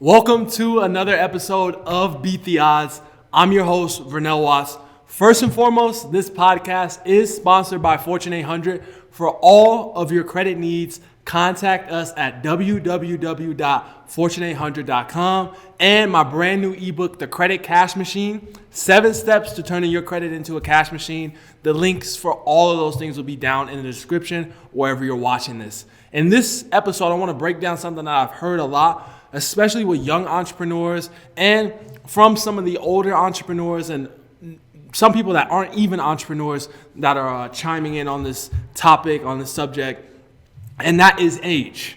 Welcome to another episode of Beat the Odds. I'm your host, Vernell. First and foremost, this podcast is sponsored by Fortune 800. For all of your credit needs, contact us at www.fortune800.com and my brand new ebook, The Credit Cash Machine, 7 Steps to Turning Your Credit into a Cash Machine. The links for all of those things will be down in the description wherever you're watching this. In this episode, I want to break down something that I've heard a lot, especially with young entrepreneurs and from some of the older entrepreneurs and some people that aren't even entrepreneurs that are chiming in on this topic, on this subject, and that is age.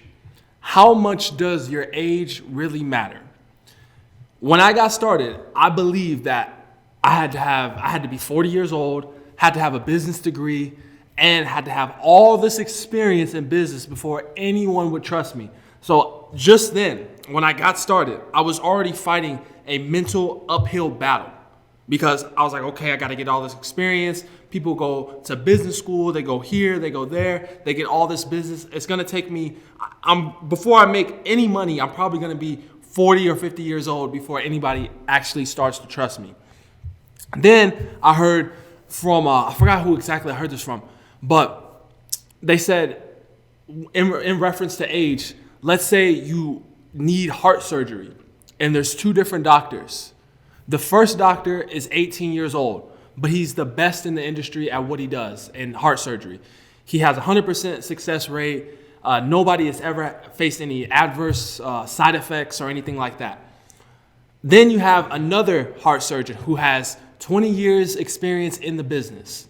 How much does your age really matter? When I got started, I believed that I had to be 40 years old, had to have a business degree, and had to have all this experience in business before anyone would trust me. So just then, when I got started, I was already fighting a mental uphill battle because I was like, okay, I got to get all this experience. People go to business school, they go here, they go there, they get all this business. It's going to take me, before I make any money, I'm probably going to be 40 or 50 years old before anybody actually starts to trust me. Then I heard from, I forgot who exactly I heard this from, but they said in reference to age, let's say you need heart surgery and there's 2 different doctors. The first doctor is 18 years old, but he's the best in the industry at what he does in heart surgery. He has a 100% success rate. Nobody has ever faced any adverse side effects or anything like that. Then you have another heart surgeon who has 20 years experience in the business.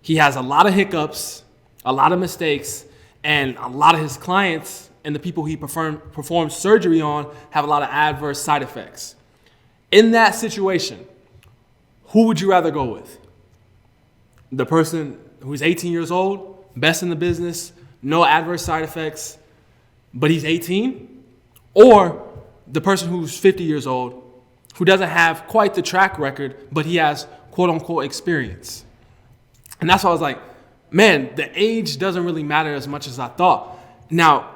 He has a lot of hiccups, a lot of mistakes, and a lot of his clients and the people he performs surgery on have a lot of adverse side effects. In that situation, who would you rather go with? The person who's 18 years old, best in the business, no adverse side effects, but he's 18? Or the person who's 50 years old, who doesn't have quite the track record, but he has quote unquote experience? And that's why I was like, man, the age doesn't really matter as much as I thought. Now,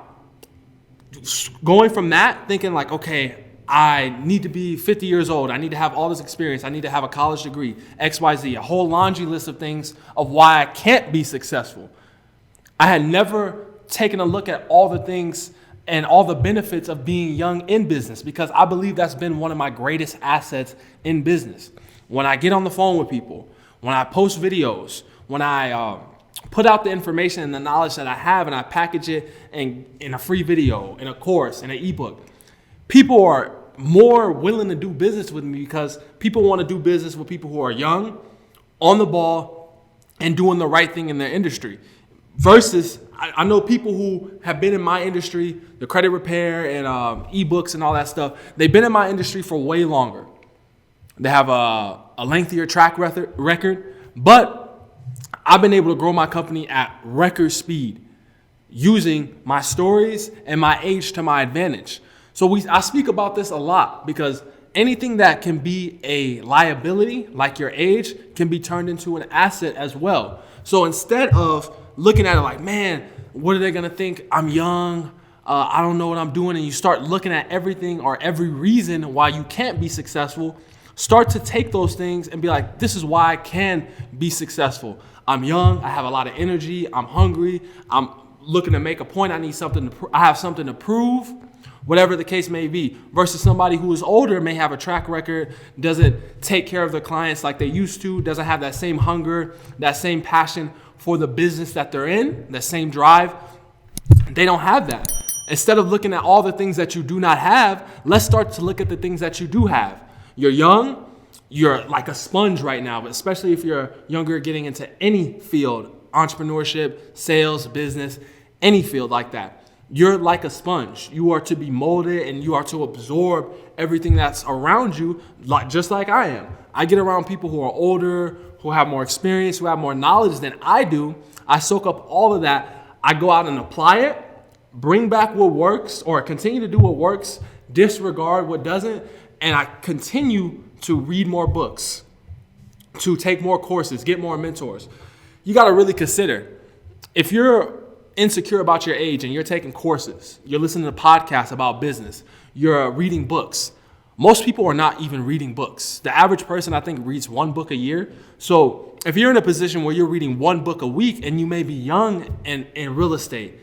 going from that, thinking like, okay, I need to be 50 years old. I need to have all this experience. I need to have a college degree, XYZ, a whole laundry list of things of why I can't be successful. I had never taken a look at all the things and all the benefits of being young in business because I believe that's been one of my greatest assets in business. When I get on the phone with people, when I post videos, when I put out the information and the knowledge that I have and I package it in a free video, in a course, in an ebook, people are more willing to do business with me because people want to do business with people who are young, on the ball, and doing the right thing in their industry. Versus, I know people who have been in my industry, the credit repair and ebooks and all that stuff, they've been in my industry for way longer. They have a lengthier track record, but I've been able to grow my company at record speed using my stories and my age to my advantage. So I speak about this a lot because anything that can be a liability, like your age, can be turned into an asset as well. So instead of looking at it like, man, what are they going to think? I'm young. I don't know what I'm doing. And you start looking at everything or every reason why you can't be successful. Start to take those things and be like, this is why I can be successful. I'm young. I have a lot of energy. I'm hungry. I'm looking to make a point. I have something to prove. Whatever the case may be, versus somebody who is older may have a track record, doesn't take care of their clients like they used to, doesn't have that same hunger, that same passion for the business that they're in, that same drive. They don't have that. Instead of looking at all the things that you do not have, let's start to look at the things that you do have. You're young, you're like a sponge right now, but especially if you're younger, getting into any field, entrepreneurship, sales, business, any field like that. You're like a sponge. You are to be molded and you are to absorb everything that's around you, just like I am. I get around people who are older, who have more experience, who have more knowledge than I do. I soak up all of that. I go out and apply it, bring back what works or continue to do what works, disregard what doesn't, and I continue to read more books, to take more courses, get more mentors. You got to really consider, if you're insecure about your age and you're taking courses, you're listening to podcasts about business, you're reading books. Most people are not even reading books. The average person, I think, reads one book a year. So if you're in a position where you're reading one book a week and you may be young and in real estate,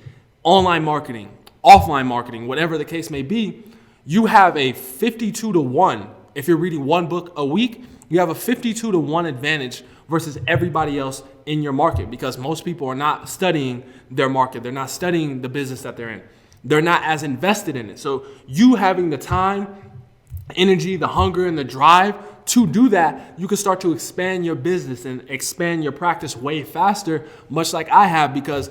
online marketing, offline marketing, whatever the case may be, you have a 52 to 1. If you're reading one book a week, you have a 52 to 1 advantage versus everybody else in your market, because most people are not studying their market. They're not studying the business that they're in. They're not as invested in it. So you having the time, energy, the hunger, and the drive to do that, you can start to expand your business and expand your practice way faster, much like I have, because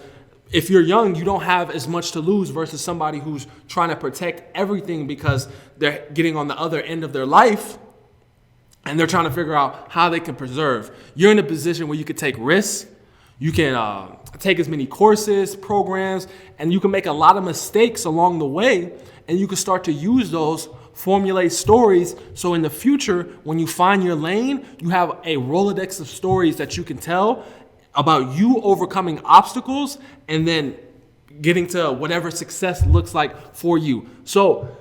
if you're young, you don't have as much to lose versus somebody who's trying to protect everything because they're getting on the other end of their life and they're trying to figure out how they can preserve. You're in a position where you can take risks, you can take as many courses, programs, and you can make a lot of mistakes along the way, and you can start to use those, formulate stories, so in the future, when you find your lane, you have a Rolodex of stories that you can tell about you overcoming obstacles and then getting to whatever success looks like for you. So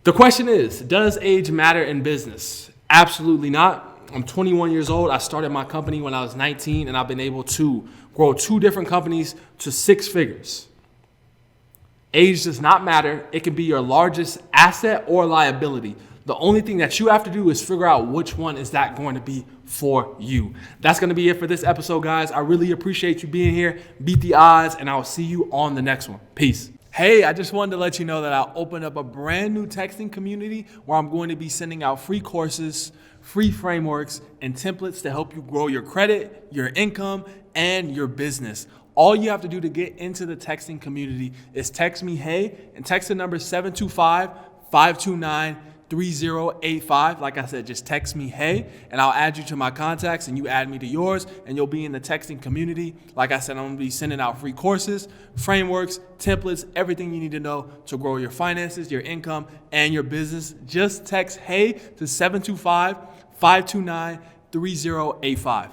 the question is, does age matter in business? Absolutely not. I'm 21 years old. I started my company when I was 19, and I've been able to grow 2 different companies to 6 figures. Age does not matter. It can be your largest asset or liability. The only thing that you have to do is figure out which one is that going to be for you. That's going to be it for this episode, guys. I really appreciate you being here. Beat the odds, and I'll see you on the next one. Peace. Hey, I just wanted to let you know that I opened up a brand new texting community where I'm going to be sending out free courses, free frameworks, and templates to help you grow your credit, your income, and your business. All you have to do to get into the texting community is text me, hey, and text the number 725-529-3085. Like I said, just text me, hey, and I'll add you to my contacts, and you add me to yours, and you'll be in the texting community. Like I said, I'm going to be sending out free courses, frameworks, templates, everything you need to know to grow your finances, your income, and your business. Just text, hey, to 725-529-3085.